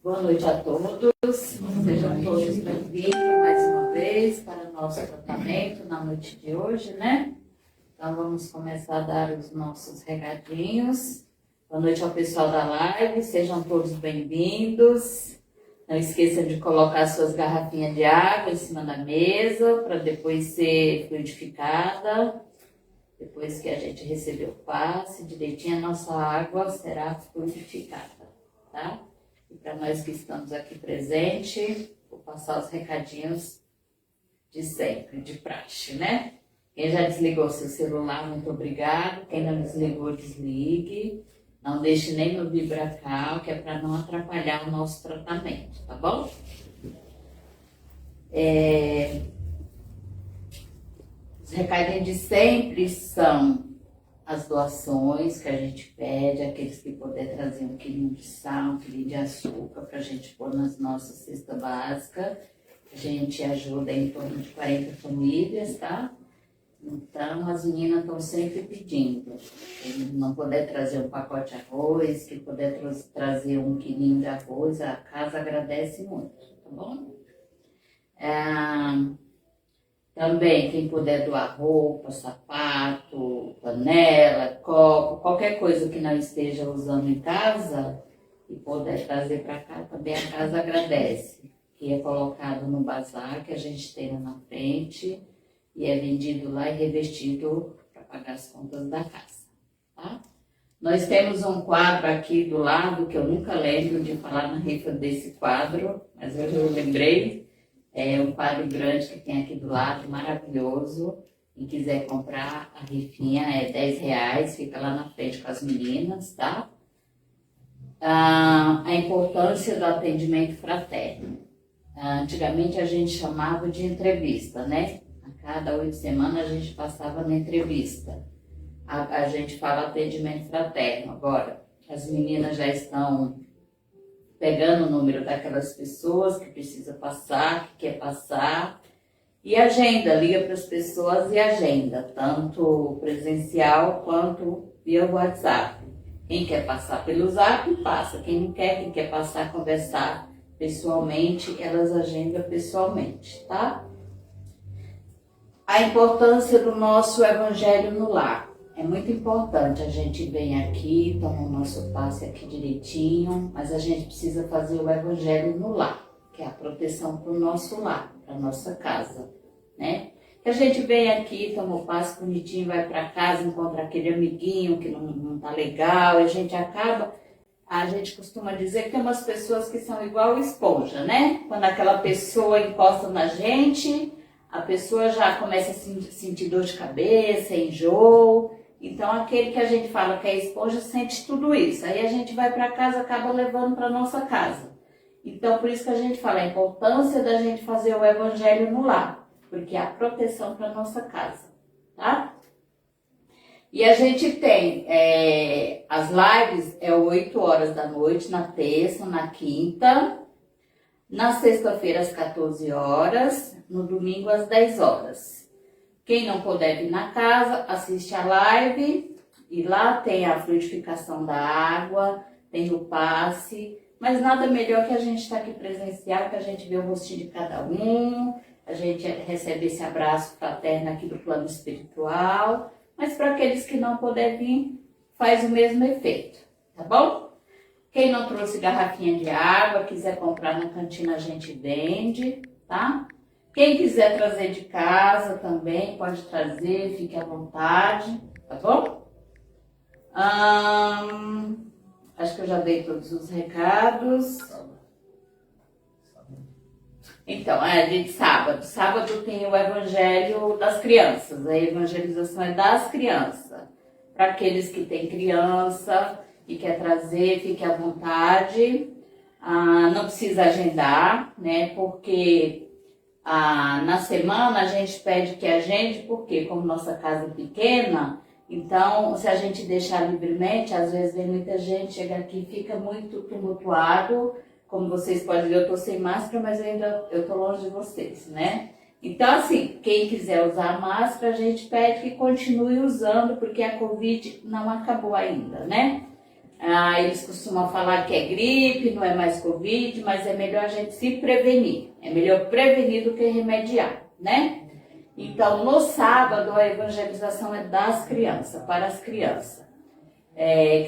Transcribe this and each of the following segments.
Boa noite a todos, sejam todos bem-vindos mais uma vez para o nosso tratamento na noite de hoje, né? Então vamos começar a dar os nossos recadinhos. Boa noite ao pessoal da live, sejam todos bem-vindos. Não esqueçam de colocar suas garrafinhas de água em cima da mesa para depois ser fluidificada. Depois que a gente receber o passe, direitinho a nossa água será fluidificada, tá? E para nós que estamos aqui presentes, vou passar os recadinhos de sempre, de praxe, né? Quem já desligou seu celular, muito obrigado. Quem não desligou, desligue. Não deixe nem no vibracal, que é para não atrapalhar o nosso tratamento, tá bom? Os recadinhos de sempre são as doações que a gente pede, aqueles que puder trazer um quilinho de sal, um quilinho de açúcar para a gente pôr nas nossas cestas básicas. A gente ajuda em torno de 40 famílias, tá? Então, as meninas estão sempre pedindo. Quem não puder trazer um pacote de arroz, que puder trazer um quilinho de arroz, a casa agradece muito, tá bom? Também, quem puder doar roupa, sapato, panela, copo, qualquer coisa que não esteja usando em casa e puder trazer para cá, também a casa agradece. Que é colocado no bazar que a gente tem lá na frente e é vendido lá e revestido para pagar as contas da casa, tá? Nós temos um quadro aqui do lado que eu nunca lembro de falar na rifa desse quadro, mas hoje eu lembrei. É um quadro grande que tem aqui do lado, maravilhoso. Quem quiser comprar, a rifinha é R$10, fica lá na frente com as meninas, tá? A importância do atendimento fraterno. Antigamente a gente chamava de entrevista, né? A cada 8 semanas a gente passava na entrevista. A gente fala atendimento fraterno. Agora, as meninas já estão pegando o número daquelas pessoas que precisa passar, que quer passar, e agenda, liga para as pessoas e agenda, tanto presencial quanto via WhatsApp. Quem quer passar pelo Zap, passa. Quem quer passar, conversar pessoalmente, elas agendam pessoalmente, tá? A importância do nosso Evangelho no lar. É muito importante, a gente vem aqui, toma o nosso passe aqui direitinho, mas a gente precisa fazer o Evangelho no lar, que é a proteção para o nosso lar, para a nossa casa, né? Que a gente vem aqui, toma o passe bonitinho, vai para casa, encontra aquele amiguinho que não tá legal, a gente costuma dizer que tem umas pessoas que são igual esponja, né? Quando aquela pessoa encosta na gente, a pessoa já começa a sentir dor de cabeça, enjoo. Então, aquele que a gente fala que é esponja sente tudo isso. Aí a gente vai para casa, acaba levando para nossa casa. Então, por isso que a gente fala a importância da gente fazer o Evangelho no lar, porque é a proteção para nossa casa, tá? E a gente tem as lives, 8 horas da noite, na terça, na quinta, na sexta-feira às 14 horas, no domingo às 10 horas. Quem não puder vir na casa, assiste a live e lá tem a fluidificação da água, tem o passe, mas nada melhor que a gente estar aqui presencial, que a gente vê o rostinho de cada um, a gente recebe esse abraço fraterno aqui do plano espiritual, mas para aqueles que não puderem vir, faz o mesmo efeito, tá bom? Quem não trouxe garrafinha de água, quiser comprar na cantina, a gente vende, tá? Quem quiser trazer de casa também, pode trazer, fique à vontade, tá bom? Acho que eu já dei todos os recados. Então, de sábado. Sábado tem o Evangelho das Crianças. A evangelização é das crianças. Para aqueles que têm criança e quer trazer, fique à vontade. Não precisa agendar, né? Porque na semana a gente pede que agende, porque como nossa casa é pequena, então se a gente deixar livremente, às vezes vem muita gente, chega aqui e fica muito tumultuado, como vocês podem ver, eu tô sem máscara, mas eu tô longe de vocês, né? Então, assim, quem quiser usar máscara, a gente pede que continue usando, porque a Covid não acabou ainda, né? Eles costumam falar que é gripe, não é mais Covid, mas é melhor a gente se prevenir. É melhor prevenir do que remediar, né? Então, no sábado, a evangelização é das crianças, para as crianças.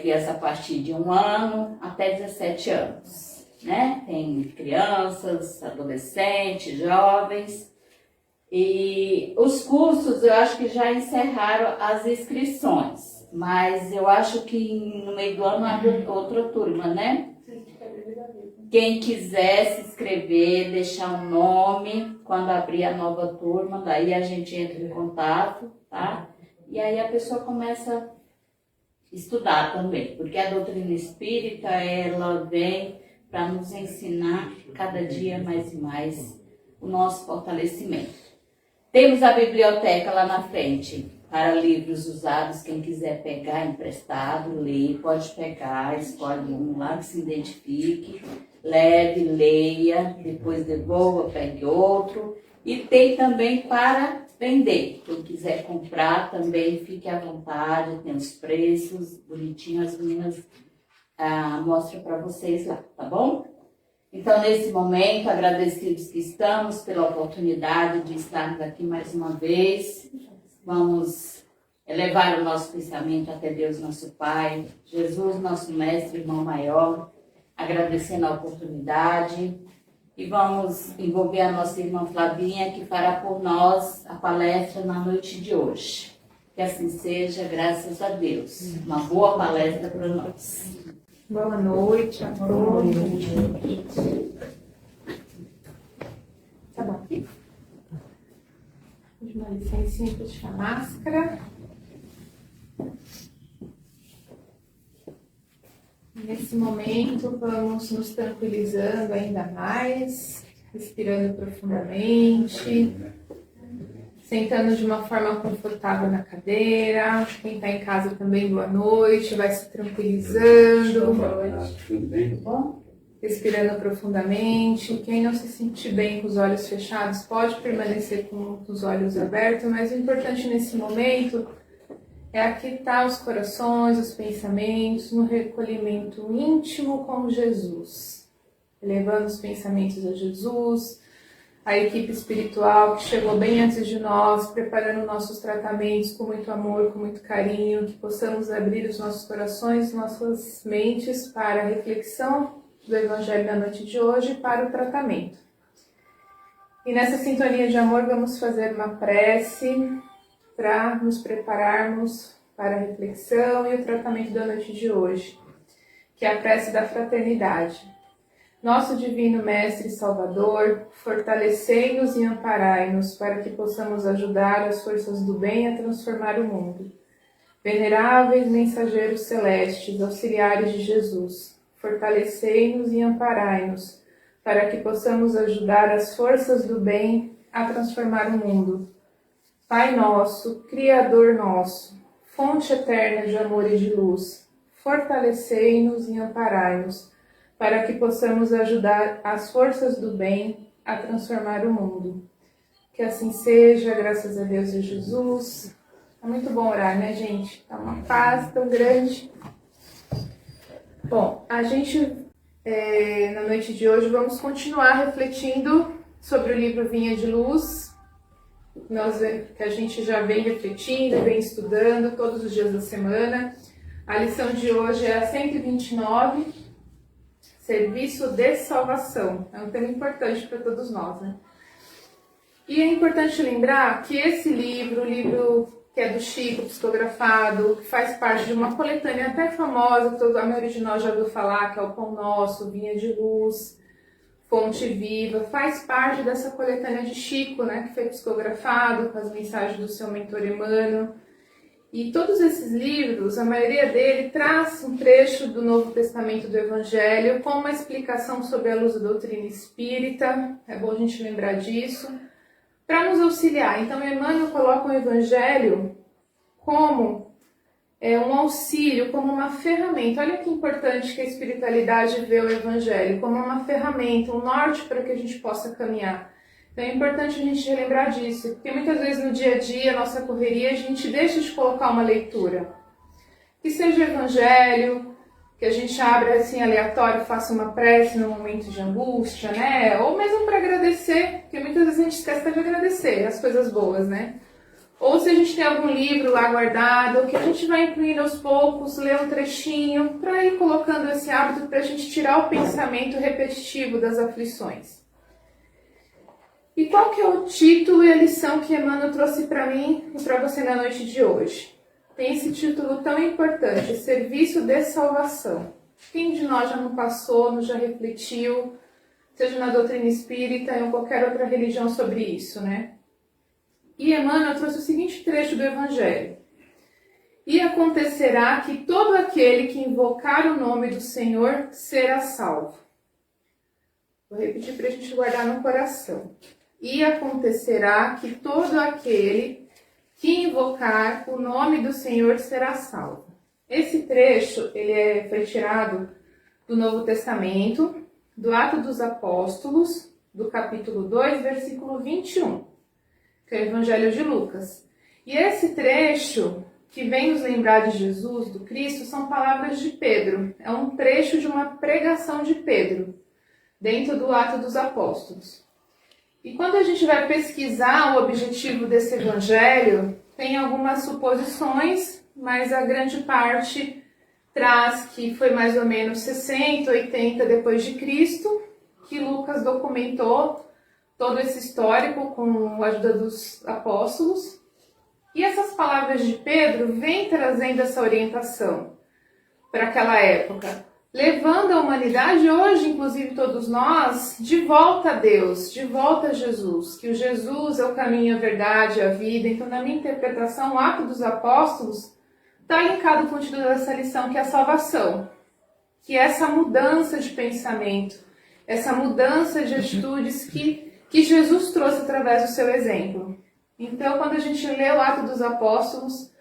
Criança a partir de 1 ano até 17 anos, né? Tem crianças, adolescentes, jovens. E os cursos, eu acho que já encerraram as inscrições, mas eu acho que no meio do ano abre outra turma, né? Quem quiser se inscrever, deixar um nome, quando abrir a nova turma, daí a gente entra em contato, tá? E aí a pessoa começa a estudar também, porque a doutrina espírita, ela vem para nos ensinar cada dia mais e mais o nosso fortalecimento. Temos a biblioteca lá na frente, para livros usados, quem quiser pegar emprestado, ler, pode pegar, escolhe um lá que se identifique, leve, leia, depois devolva, pegue outro. E tem também para vender, quem quiser comprar também fique à vontade, tem os preços bonitinhos, as meninas mostram para vocês lá, tá bom? Então, nesse momento, agradecidos que estamos pela oportunidade de estarmos aqui mais uma vez, vamos elevar o nosso pensamento até Deus, nosso Pai, Jesus, nosso Mestre, irmão maior, agradecendo a oportunidade e vamos envolver a nossa irmã Flavinha, que fará por nós a palestra na noite de hoje. Que assim seja, graças a Deus. Uma boa palestra para nós. Boa noite a todos. Tá bom aqui? Uma licencinha para tirar a máscara. Nesse momento, vamos nos tranquilizando ainda mais, respirando profundamente, sentando de uma forma confortável na cadeira. Quem está em casa também, boa noite, vai se tranquilizando. Boa noite. Tudo bem? Bom? Respirando profundamente. Quem não se sentir bem com os olhos fechados, pode permanecer com os olhos abertos, mas o importante nesse momento é aquietar os corações, os pensamentos, no recolhimento íntimo com Jesus. Elevando os pensamentos a Jesus, a equipe espiritual que chegou bem antes de nós, preparando nossos tratamentos com muito amor, com muito carinho, que possamos abrir os nossos corações, nossas mentes para a reflexão do Evangelho da noite de hoje e para o tratamento. E nessa sintonia de amor vamos fazer uma prece para nos prepararmos para a reflexão e o tratamento da noite de hoje, que é a prece da fraternidade. Nosso Divino Mestre e Salvador, fortalecei-nos e amparai-nos para que possamos ajudar as forças do bem a transformar o mundo. Veneráveis mensageiros celestes, auxiliares de Jesus, fortalecei-nos e amparai-nos para que possamos ajudar as forças do bem a transformar o mundo. Pai nosso, Criador nosso, fonte eterna de amor e de luz, fortalecei-nos e amparai-nos para que possamos ajudar as forças do bem a transformar o mundo. Que assim seja, graças a Deus e Jesus. É muito bom orar, né, gente? Tá uma paz tão grande. Bom, a gente, na noite de hoje, vamos continuar refletindo sobre o livro Vinha de Luz, que a gente já vem refletindo, vem estudando todos os dias da semana. A lição de hoje é a 129, Serviço de Salvação. É um tema importante para todos nós, né? E é importante lembrar que esse livro, o livro que é do Chico, psicografado, que faz parte de uma coletânea até famosa, que a maioria de nós já ouviu falar, que é o Pão Nosso, Vinha de Luz, Fonte Viva, faz parte dessa coletânea de Chico, né, que foi psicografado com as mensagens do seu mentor Emmanuel. E todos esses livros, a maioria dele traz um trecho do Novo Testamento do Evangelho com uma explicação sobre a luz da doutrina espírita, é bom a gente lembrar disso, para nos auxiliar. Então, Emmanuel coloca o Evangelho como um auxílio, como uma ferramenta. Olha que importante que a espiritualidade vê o Evangelho como uma ferramenta, um norte para que a gente possa caminhar. Então é importante a gente relembrar disso, porque muitas vezes no dia a dia, nossa correria, a gente deixa de colocar uma leitura. Que seja o Evangelho, que a gente abra assim aleatório, faça uma prece no momento de angústia, né? Ou mesmo para agradecer, porque muitas vezes a gente esquece de agradecer as coisas boas, né? Ou se a gente tem algum livro lá guardado, que a gente vai incluindo aos poucos, ler um trechinho, para ir colocando esse hábito para a gente tirar o pensamento repetitivo das aflições. E qual que é o título e a lição que Emmanuel trouxe para mim e para você na noite de hoje? Tem esse título tão importante, Serviço de Salvação. Quem de nós já não passou, não já refletiu, seja na doutrina espírita ou em qualquer outra religião sobre isso, né? E Emmanuel trouxe o seguinte trecho do Evangelho. E acontecerá que todo aquele que invocar o nome do Senhor será salvo. Vou repetir para a gente guardar no coração. E acontecerá que todo aquele que invocar o nome do Senhor será salvo. Esse trecho ele foi tirado do Novo Testamento, do Atos dos Apóstolos, do capítulo 2, versículo 21, que é o Evangelho de Lucas. E esse trecho, que vem nos lembrar de Jesus, do Cristo, são palavras de Pedro. É um trecho de uma pregação de Pedro, dentro do Atos dos Apóstolos. E quando a gente vai pesquisar o objetivo desse evangelho, tem algumas suposições, mas a grande parte traz que foi mais ou menos 60, 80 depois de Cristo, que Lucas documentou todo esse histórico com a ajuda dos apóstolos. E essas palavras de Pedro vêm trazendo essa orientação para aquela época, levando a humanidade, hoje, inclusive todos nós, de volta a Deus, de volta a Jesus, que o Jesus é o caminho, a verdade, a vida. Então, na minha interpretação, o ato dos apóstolos está linkado com o título dessa lição, que é a salvação, que é essa mudança de pensamento, essa mudança de atitudes que Jesus trouxe através do seu exemplo. Então, quando a gente lê o Ato dos Apóstolos,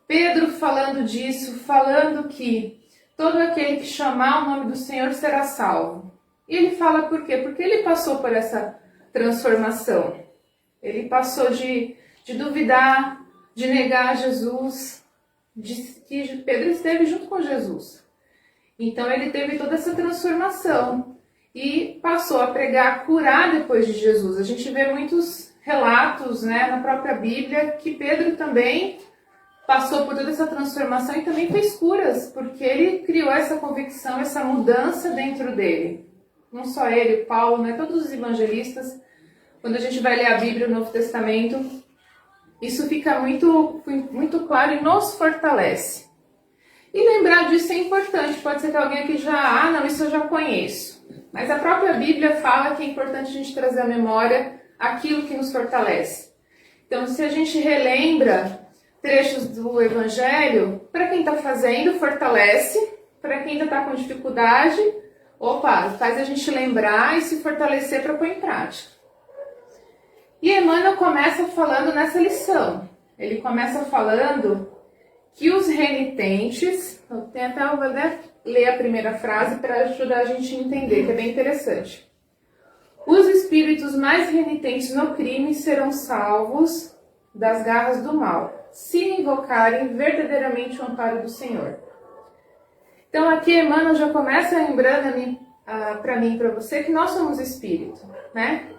Pedro falando disso, falando que todo aquele que chamar o nome do Senhor será salvo. E ele fala por quê? Porque ele passou por essa transformação. Ele passou de duvidar, de negar Jesus, que Pedro esteve junto com Jesus. Então ele teve toda essa transformação e passou a pregar, a curar depois de Jesus. A gente vê muitos relatos, né, na própria Bíblia que Pedro também passou por toda essa transformação e também fez curas, porque ele criou essa convicção, essa mudança dentro dele. Não só ele, Paulo, né? Todos os evangelistas, quando a gente vai ler a Bíblia, o Novo Testamento, isso fica muito claro e nos fortalece. E lembrar disso é importante. Pode ser que alguém aqui já, não, isso eu já conheço. Mas a própria Bíblia fala que é importante a gente trazer à memória aquilo que nos fortalece. Então, se a gente relembra trechos do Evangelho, para quem está fazendo, fortalece. Para quem ainda está com dificuldade, faz a gente lembrar e se fortalecer para pôr em prática. E Emmanuel começa falando nessa lição. Ele começa falando que os renitentes, vou ler a primeira frase para ajudar a gente a entender, que é bem interessante. Os espíritos mais renitentes no crime serão salvos das garras do mal, se invocarem verdadeiramente o amparo do Senhor. Então aqui Emmanuel já começa lembrando para mim e para você que nós somos espírito, né?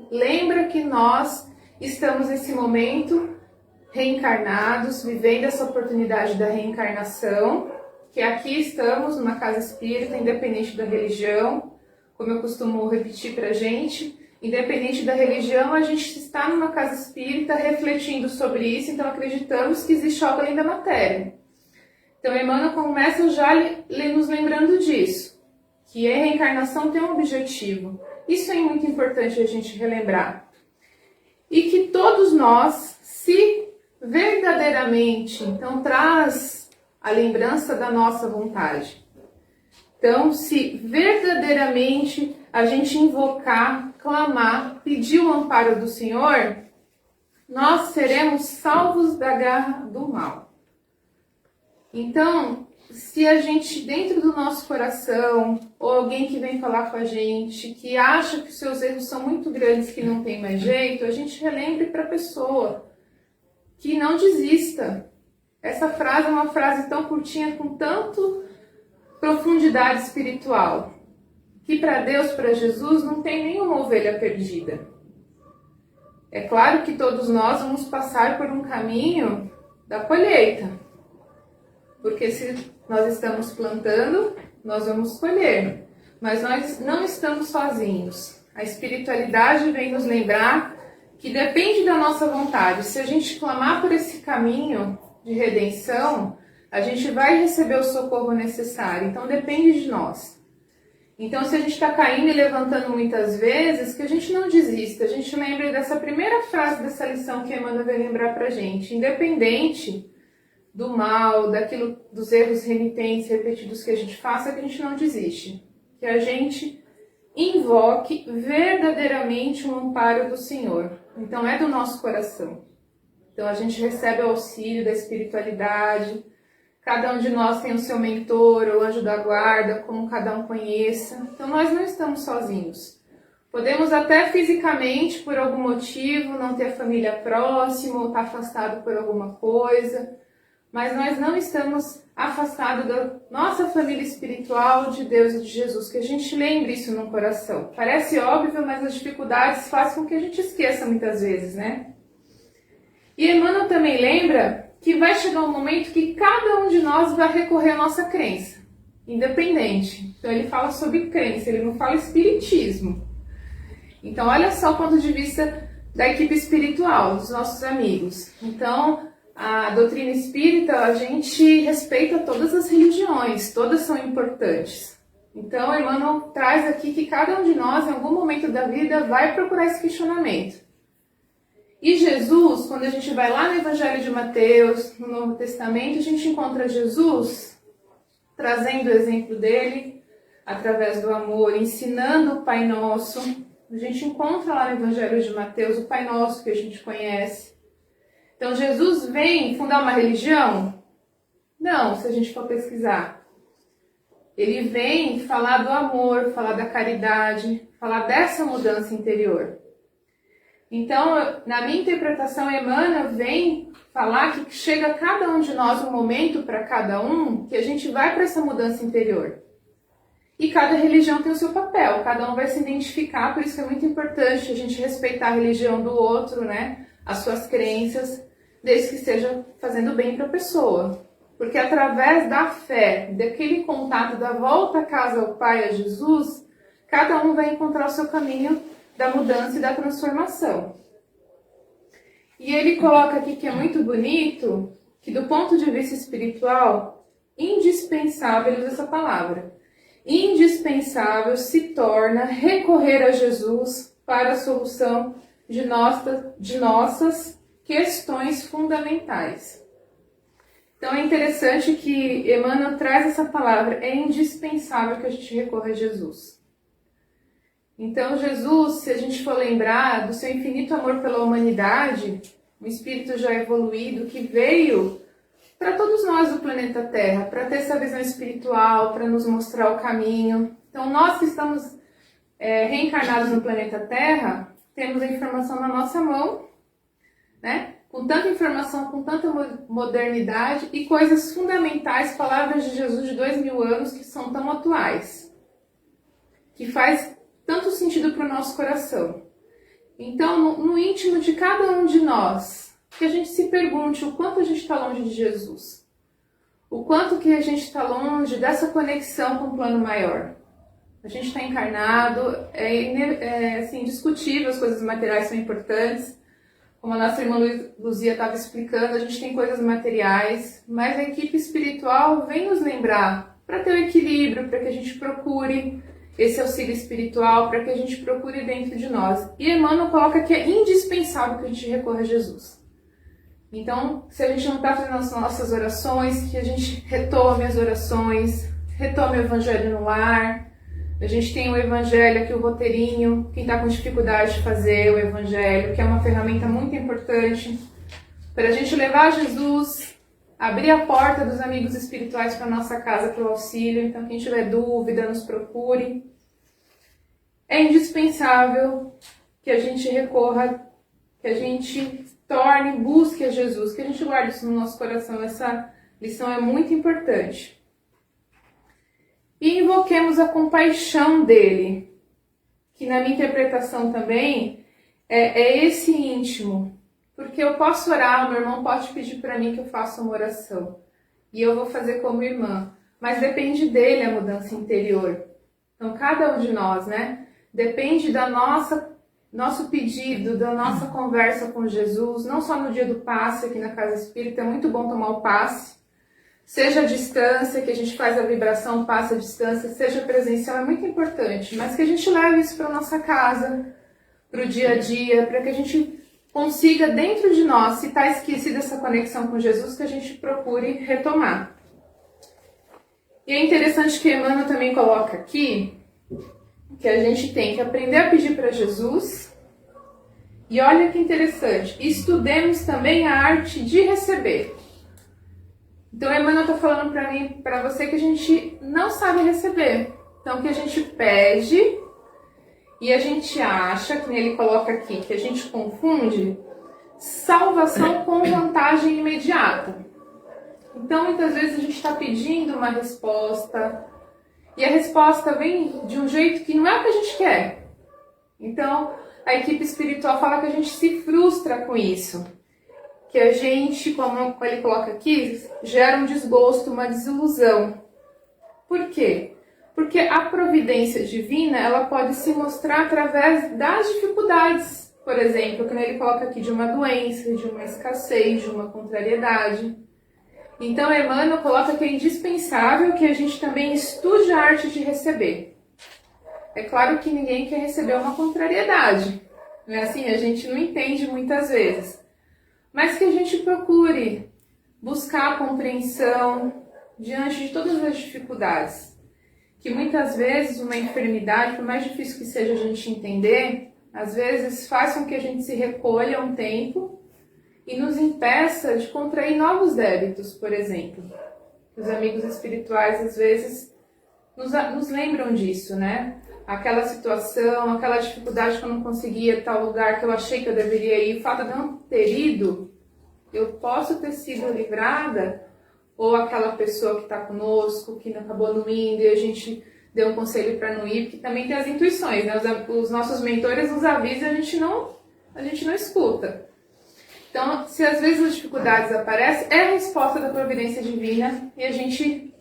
Lembra que nós estamos nesse momento reencarnados, vivendo essa oportunidade da reencarnação, que aqui estamos numa casa espírita, independente da religião, como eu costumo repetir para a gente. Independente da religião, a gente está numa casa espírita refletindo sobre isso, então acreditamos que existe algo além da matéria. Então Emmanuel começa já nos lembrando disso, que a reencarnação tem um objetivo. Isso é muito importante a gente relembrar. E que todos nós, se verdadeiramente, então traz a lembrança da nossa vontade. Então, se verdadeiramente a gente invocar, clamar, pedir o amparo do Senhor, nós seremos salvos da garra do mal. Então, se a gente, dentro do nosso coração, ou alguém que vem falar com a gente, que acha que os seus erros são muito grandes, que não tem mais jeito, a gente relembre para a pessoa que não desista. Essa frase é uma frase tão curtinha, com tanto profundidade espiritual, que para Deus, para Jesus, não tem nenhuma ovelha perdida. É claro que todos nós vamos passar por um caminho da colheita, porque se nós estamos plantando, nós vamos colher, mas nós não estamos sozinhos. A espiritualidade vem nos lembrar que depende da nossa vontade. Se a gente clamar por esse caminho de redenção, a gente vai receber o socorro necessário, então depende de nós. Então, se a gente está caindo e levantando muitas vezes, que a gente não desista, a gente lembre dessa primeira frase dessa lição que a Emmanuel vai lembrar para a gente. Independente do mal, daquilo, dos erros renitentes, repetidos que a gente faça, que a gente não desiste. Que a gente invoque verdadeiramente um amparo do Senhor. Então, é do nosso coração. Então, a gente recebe o auxílio da espiritualidade. Cada um de nós tem o seu mentor, ou anjo da guarda, como cada um conheça. Então, nós não estamos sozinhos. Podemos até fisicamente, por algum motivo, não ter a família próxima, ou estar afastado por alguma coisa, mas nós não estamos afastados da nossa família espiritual, de Deus e de Jesus. Que a gente lembre isso no coração. Parece óbvio, mas as dificuldades fazem com que a gente esqueça muitas vezes, né? E Emmanuel também lembra que vai chegar um momento que cada um de nós vai recorrer à nossa crença, independente. Então ele fala sobre crença, ele não fala espiritismo. Então olha só o ponto de vista da equipe espiritual, dos nossos amigos. Então a doutrina espírita, a gente respeita todas as religiões, todas são importantes. Então Emmanuel traz aqui que cada um de nós, em algum momento da vida, vai procurar esse questionamento. E Jesus, quando a gente vai lá no Evangelho de Mateus, no Novo Testamento, a gente encontra Jesus trazendo o exemplo dele através do amor, ensinando o Pai Nosso. A gente encontra lá no Evangelho de Mateus o Pai Nosso que a gente conhece. Então Jesus vem fundar uma religião? Não, se a gente for pesquisar. Ele vem falar do amor, falar da caridade, falar dessa mudança interior. Então, na minha interpretação, Emmanuel vem falar que chega a cada um de nós um momento para cada um que a gente vai para essa mudança interior. E cada religião tem o seu papel, cada um vai se identificar, por isso que é muito importante a gente respeitar a religião do outro, né? As suas crenças, desde que esteja fazendo bem para a pessoa. Porque através da fé, daquele contato, da volta a casa ao Pai, a Jesus, cada um vai encontrar o seu caminho da mudança e da transformação. E ele coloca aqui que é muito bonito, que do ponto de vista espiritual, indispensável, ele usa essa palavra, indispensável se torna recorrer a Jesus para a solução de nossas questões fundamentais. Então é interessante que Emmanuel traz essa palavra, é indispensável que a gente recorra a Jesus. Então Jesus, se a gente for lembrar do seu infinito amor pela humanidade, um espírito já evoluído que veio para todos nós do planeta Terra, para ter essa visão espiritual, para nos mostrar o caminho. Então nós que estamos reencarnados no planeta Terra, temos a informação na nossa mão, né? Com tanta informação, com tanta modernidade e coisas fundamentais, palavras de Jesus de 2000 anos que são tão atuais, que faz tanto sentido para o nosso coração. Então, no íntimo de cada um de nós, que a gente se pergunte o quanto a gente está longe de Jesus. O quanto que a gente está longe dessa conexão com o plano maior. A gente está encarnado, assim, indiscutível, as coisas materiais são importantes. Como a nossa irmã Luzia estava explicando, a gente tem coisas materiais, mas a equipe espiritual vem nos lembrar para ter o equilíbrio, para que a gente procure esse auxílio espiritual, para que a gente procure dentro de nós. E Emmanuel coloca que é indispensável que a gente recorra a Jesus. Então, se a gente não está fazendo as nossas orações, que a gente retome as orações, retome o Evangelho no lar. A gente tem o Evangelho aqui, o roteirinho, quem está com dificuldade de fazer o Evangelho, que é uma ferramenta muito importante para a gente levar Jesus abrir a porta dos amigos espirituais para nossa casa para o auxílio. Então, quem tiver dúvida, nos procure. É indispensável que a gente recorra, que a gente torne, busque a Jesus, que a gente guarde isso no nosso coração. Essa lição é muito importante. E invoquemos a compaixão dele, que na minha interpretação também é esse íntimo. Porque eu posso orar, meu irmão pode pedir para mim que eu faça uma oração. E eu vou fazer como irmã. Mas depende dele a mudança interior. Então, cada um de nós, né? Depende da nosso pedido, da nossa conversa com Jesus. Não só no dia do passe aqui na Casa Espírita. É muito bom tomar o passe. Seja a distância, que a gente faz a vibração, passa a distância. Seja presencial, é muito importante. Mas que a gente leve isso para a nossa casa, para o dia a dia, para que a gente consiga dentro de nós, se está esquecida essa conexão com Jesus, que a gente procure retomar. E é interessante que Emmanuel também coloca aqui que a gente tem que aprender a pedir para Jesus. E olha que interessante, estudemos também a arte de receber. Então Emmanuel está falando para mim, para você, que a gente não sabe receber. Então que a gente pede e a gente acha, que ele coloca aqui, que a gente confunde salvação com vantagem imediata. Então, muitas vezes a gente está pedindo uma resposta e a resposta vem de um jeito que não é o que a gente quer. Então, a equipe espiritual fala que a gente se frustra com isso. Que a gente, como ele coloca aqui, gera um desgosto, uma desilusão. Por quê? Porque a providência divina, ela pode se mostrar através das dificuldades. Por exemplo, como ele coloca aqui, de uma doença, de uma escassez, de uma contrariedade. Então, Emmanuel coloca que é indispensável que a gente também estude a arte de receber. É claro que ninguém quer receber uma contrariedade. Não é assim? A gente não entende muitas vezes. Mas que a gente procure buscar a compreensão diante de todas as dificuldades. Que muitas vezes uma enfermidade, por mais difícil que seja a gente entender, às vezes faz com que a gente se recolha um tempo e nos impeça de contrair novos débitos, por exemplo. Os amigos espirituais às vezes nos lembram disso, né? Aquela situação, aquela dificuldade que eu não conseguia tal lugar que eu achei que eu deveria ir, o fato de eu não ter ido, eu posso ter sido livrada, ou aquela pessoa que está conosco, que não acabou não indo e a gente deu um conselho para não ir, porque também tem as intuições, né? Os nossos mentores nos avisam e a gente não escuta. Então, se às vezes as dificuldades aparecem, é a resposta da providência divina e a gente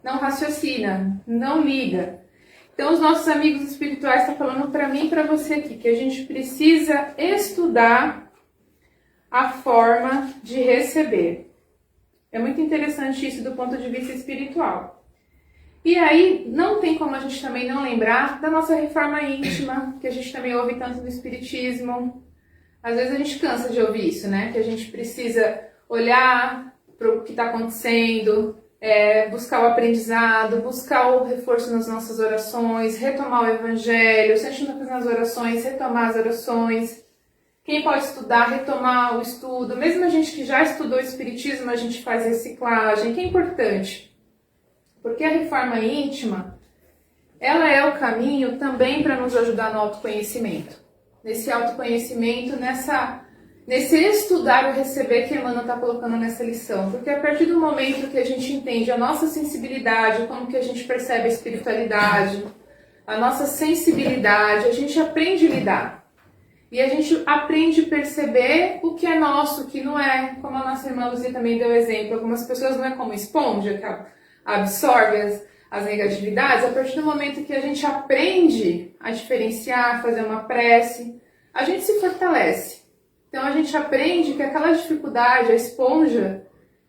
não raciocina, não liga. Então, os nossos amigos espirituais estão falando para mim e para você aqui, que a gente precisa estudar a forma de receber. É muito interessante isso do ponto de vista espiritual. E aí, não tem como a gente também não lembrar da nossa reforma íntima, que a gente também ouve tanto no Espiritismo. Às vezes a gente cansa de ouvir isso, né? Que a gente precisa olhar para o que está acontecendo, buscar o aprendizado, buscar o reforço nas nossas orações, retomar o Evangelho, se a gente não está fazendo as orações, retomar as orações. Quem pode estudar, retomar o estudo. Mesmo a gente que já estudou o Espiritismo, a gente faz reciclagem, que é importante. Porque a reforma íntima, ela é o caminho também para nos ajudar no autoconhecimento. Nesse autoconhecimento, nesse estudar e receber que Emmanuel está colocando nessa lição. Porque a partir do momento que a gente entende a nossa sensibilidade, como que a gente percebe a espiritualidade, a nossa sensibilidade, a gente aprende a lidar. E a gente aprende a perceber o que é nosso, o que não é. Como a nossa irmã Luzia também deu exemplo, algumas pessoas não é como esponja, que absorve as negatividades. A partir do momento que a gente aprende a diferenciar, fazer uma prece, a gente se fortalece. Então a gente aprende que aquela dificuldade, a esponja,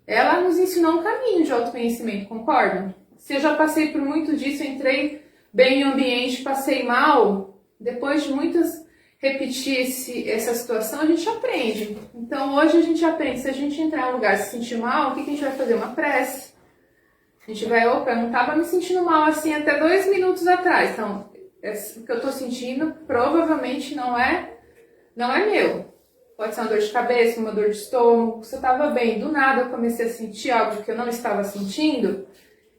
ela nos ensinou um caminho de autoconhecimento, concordam? Se eu já passei por muito disso, entrei bem no ambiente, passei mal, depois de muitas repetir essa situação, a gente aprende. Então hoje a gente aprende, se a gente entrar em um lugar e se sentir mal, o que a gente vai fazer? Uma prece. A gente vai, opa, eu não estava me sentindo mal assim até 2 minutos atrás. Então, o que eu estou sentindo provavelmente não é meu. Pode ser uma dor de cabeça, uma dor de estômago. Se eu estava bem, do nada eu comecei a sentir algo que eu não estava sentindo,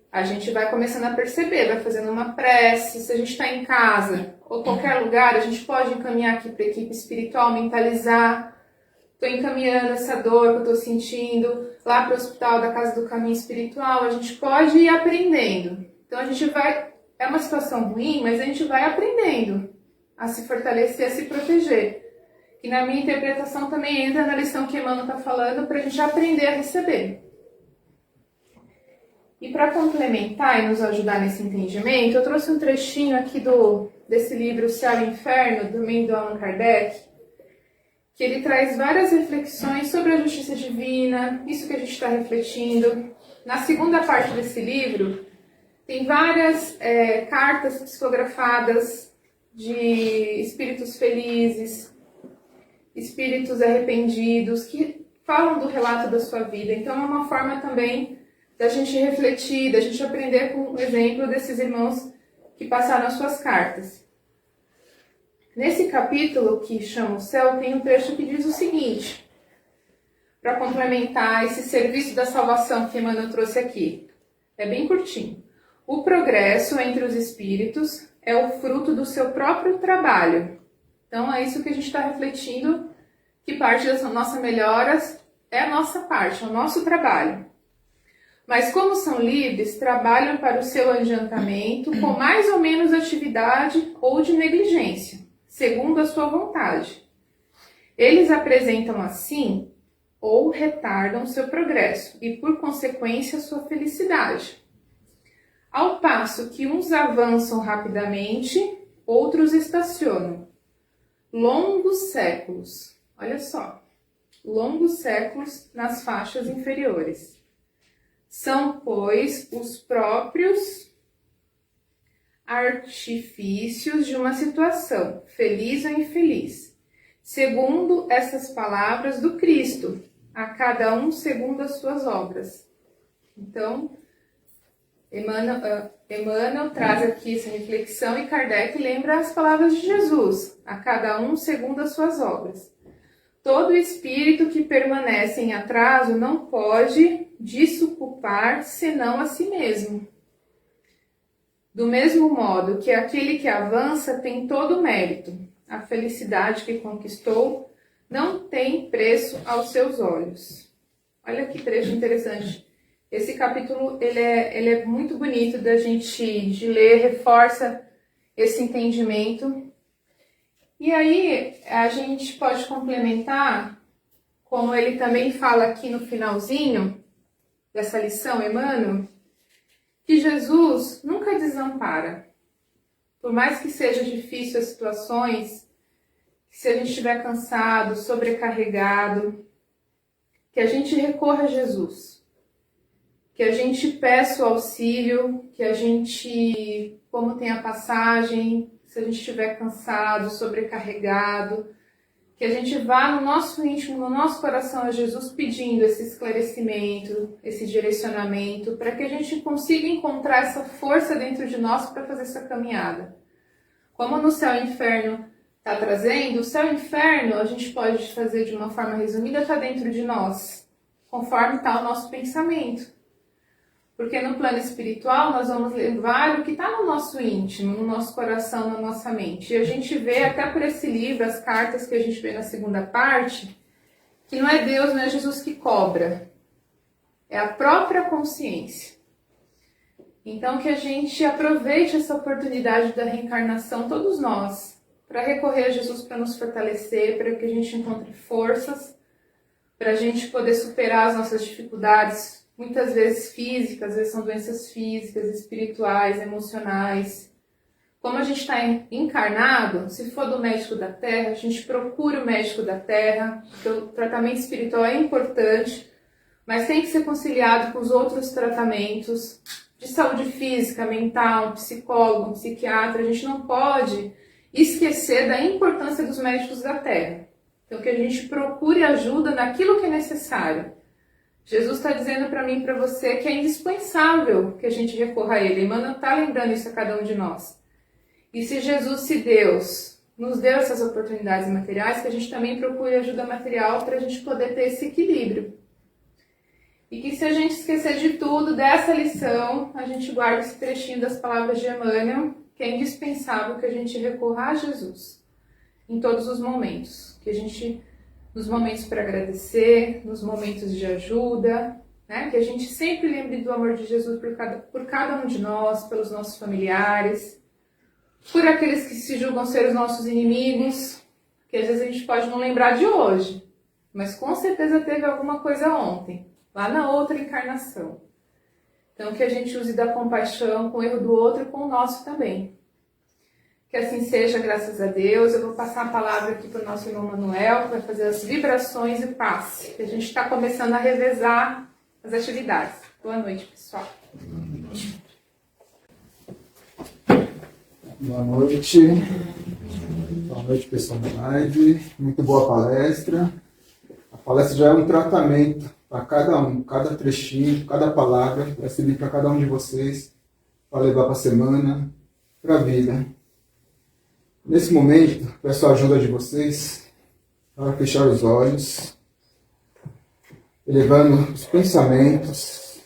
a gente vai começando a perceber, vai fazendo uma prece. Se a gente está em casa ou qualquer lugar, a gente pode encaminhar aqui para a equipe espiritual, mentalizar. Estou encaminhando essa dor que eu estou sentindo lá para o hospital da Casa do Caminho Espiritual. A gente pode ir aprendendo. Então a gente vai... É uma situação ruim, mas a gente vai aprendendo a se fortalecer, a se proteger. E na minha interpretação também entra na lição que Emmanuel está falando para a gente aprender a receber. E para complementar e nos ajudar nesse entendimento, eu trouxe um trechinho aqui desse livro Céu e Inferno, também do Allan Kardec, que ele traz várias reflexões sobre a justiça divina, isso que a gente está refletindo. Na segunda parte desse livro, tem várias cartas psicografadas de espíritos felizes, espíritos arrependidos, que falam do relato da sua vida. Então é uma forma também da gente refletir, da gente aprender com o exemplo desses irmãos que passaram as suas cartas. Nesse capítulo, que chama O Céu, tem um trecho que diz o seguinte, para complementar esse serviço da salvação que Emmanuel trouxe aqui. É bem curtinho. O progresso entre os espíritos é o fruto do seu próprio trabalho. Então é isso que a gente está refletindo, que parte das nossas melhoras é a nossa parte, é o nosso trabalho. Mas como são livres, trabalham para o seu adiantamento com mais ou menos atividade ou de negligência, segundo a sua vontade. Eles apresentam assim ou retardam seu progresso e, por consequência, sua felicidade. Ao passo que uns avançam rapidamente, outros estacionam. Longos séculos, olha só, longos séculos nas faixas inferiores. São, pois, os próprios artifícios de uma situação, feliz ou infeliz, segundo essas palavras do Cristo, a cada um segundo as suas obras. Então, Emmanuel traz aqui essa reflexão e Kardec lembra as palavras de Jesus, a cada um segundo as suas obras. Todo espírito que permanece em atraso não pode disso culpar senão a si mesmo. Do mesmo modo que aquele que avança tem todo o mérito, a felicidade que conquistou não tem preço aos seus olhos. Olha que trecho interessante. Esse capítulo ele é muito bonito da gente de ler, reforça esse entendimento. E aí a gente pode complementar, como ele também fala aqui no finalzinho dessa lição, Emmanuel, que Jesus nunca desampara. Por mais que seja difícil as situações, que se a gente estiver cansado, sobrecarregado, que a gente recorra a Jesus. Que a gente peça o auxílio, que a gente, como tem a passagem, se a gente estiver cansado, sobrecarregado, que a gente vá no nosso íntimo, no nosso coração a Jesus pedindo esse esclarecimento, esse direcionamento, para que a gente consiga encontrar essa força dentro de nós para fazer essa caminhada. Como no Céu e Inferno está trazendo, o Céu e Inferno a gente pode fazer de uma forma resumida, está dentro de nós, conforme está o nosso pensamento. Porque no plano espiritual nós vamos levar o que está no nosso íntimo, no nosso coração, na nossa mente. E a gente vê até por esse livro, as cartas que a gente vê na segunda parte, que não é Deus, não é Jesus que cobra. É a própria consciência. Então que a gente aproveite essa oportunidade da reencarnação, todos nós, para recorrer a Jesus para nos fortalecer, para que a gente encontre forças, para a gente poder superar as nossas dificuldades, muitas vezes físicas, às vezes são doenças físicas, espirituais, emocionais. Como a gente está encarnado, se for do médico da Terra, a gente procura o médico da Terra, porque o tratamento espiritual é importante, mas tem que ser conciliado com os outros tratamentos de saúde física, mental, um psicólogo, um psiquiatra. A gente não pode esquecer da importância dos médicos da Terra. Então que a gente procure ajuda naquilo que é necessário. Jesus está dizendo para mim e para você que é indispensável que a gente recorra a Ele. Emmanuel está lembrando isso a cada um de nós. E se Jesus, se Deus, nos deu essas oportunidades materiais, que a gente também procure ajuda material para a gente poder ter esse equilíbrio. E que se a gente esquecer de tudo, dessa lição, a gente guarda esse trechinho das palavras de Emmanuel, que é indispensável que a gente recorra a Jesus em todos os momentos. Que a gente, nos momentos para agradecer, nos momentos de ajuda, né? Que a gente sempre lembre do amor de Jesus por cada um de nós, pelos nossos familiares, por aqueles que se julgam ser os nossos inimigos, que às vezes a gente pode não lembrar de hoje, mas com certeza teve alguma coisa ontem, lá na outra encarnação. Então que a gente use da compaixão com o erro do outro e com o nosso também. Que assim seja, graças a Deus. Eu vou passar a palavra aqui para o nosso irmão Manuel, que vai fazer as vibrações e passe. Que a gente está começando a revezar as atividades. Boa noite, pessoal. Boa noite. Boa noite, pessoal da live. Muito boa palestra. A palestra já é um tratamento para cada um, cada trechinho, cada palavra, vai servir para cada um de vocês, para levar para a semana, para a vida. Nesse momento, peço a ajuda de vocês para fechar os olhos, elevando os pensamentos,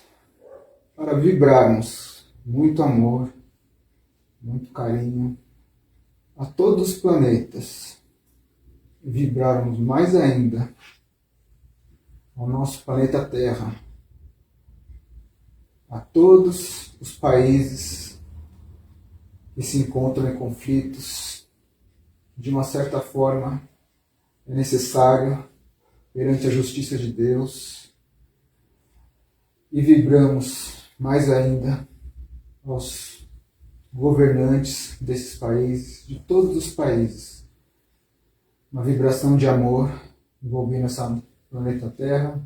para vibrarmos muito amor, muito carinho a todos os planetas, e vibrarmos mais ainda ao nosso planeta Terra, a todos os países que se encontram em conflitos. De uma certa forma, é necessário, perante a justiça de Deus, e vibramos mais ainda aos governantes desses países, de todos os países, uma vibração de amor envolvendo essa planeta Terra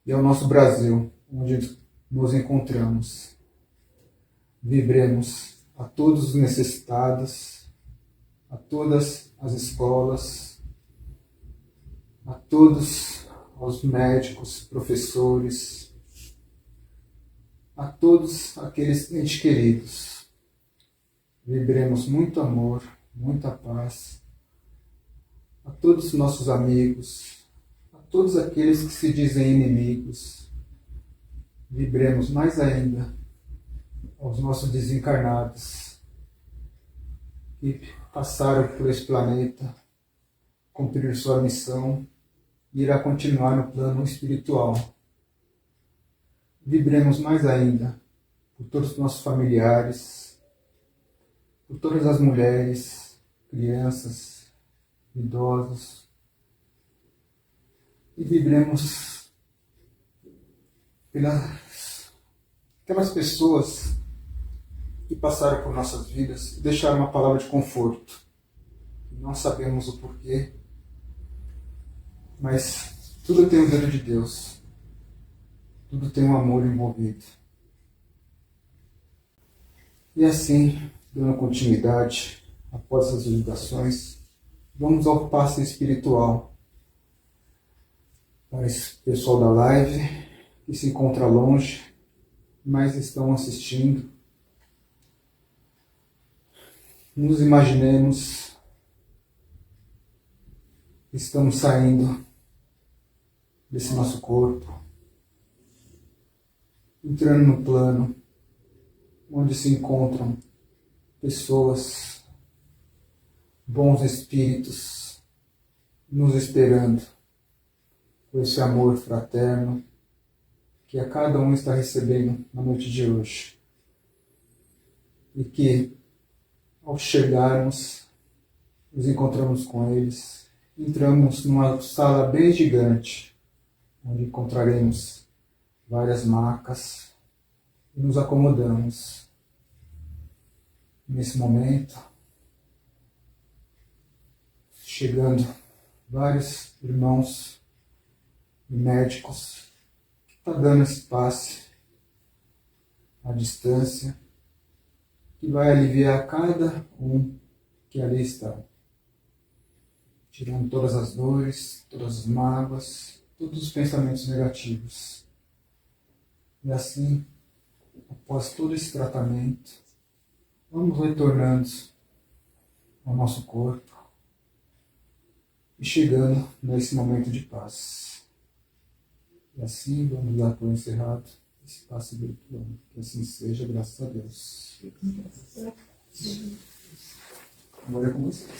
e ao nosso Brasil, onde nos encontramos. Vibremos a todos os necessitados, a todas as escolas, a todos os médicos, professores, a todos aqueles entes queridos. Vibremos muito amor, muita paz a todos os nossos amigos, a todos aqueles que se dizem inimigos. Vibremos mais ainda aos nossos desencarnados que passaram por esse planeta, cumprir sua missão e irá continuar no plano espiritual. Vibremos mais ainda por todos os nossos familiares, por todas as mulheres, crianças, idosos, e vibremos pelas aquelas pessoas que passaram por nossas vidas e deixaram uma palavra de conforto. Não sabemos o porquê, mas tudo tem o dedo de Deus, tudo tem um amor envolvido. E assim, dando continuidade, após essas divulgações, vamos ao passe espiritual para esse pessoal da live que se encontra longe, mas estão assistindo. Nos imaginemos que estamos saindo desse nosso corpo, entrando no plano onde se encontram pessoas, bons espíritos, nos esperando com esse amor fraterno que a cada um está recebendo na noite de hoje. E que, ao chegarmos, nos encontramos com eles, entramos numa sala bem gigante, onde encontraremos várias macas e nos acomodamos. Nesse momento, chegando vários irmãos e médicos que estão dando esse passe à distância, que vai aliviar cada um que ali está, tirando todas as dores, todas as mágoas, todos os pensamentos negativos. E assim, após todo esse tratamento, vamos retornando ao nosso corpo, e chegando nesse momento de paz. E assim vamos dar por encerrado esse passe virtual. Que assim seja, graças a Deus. Agora é com vocês.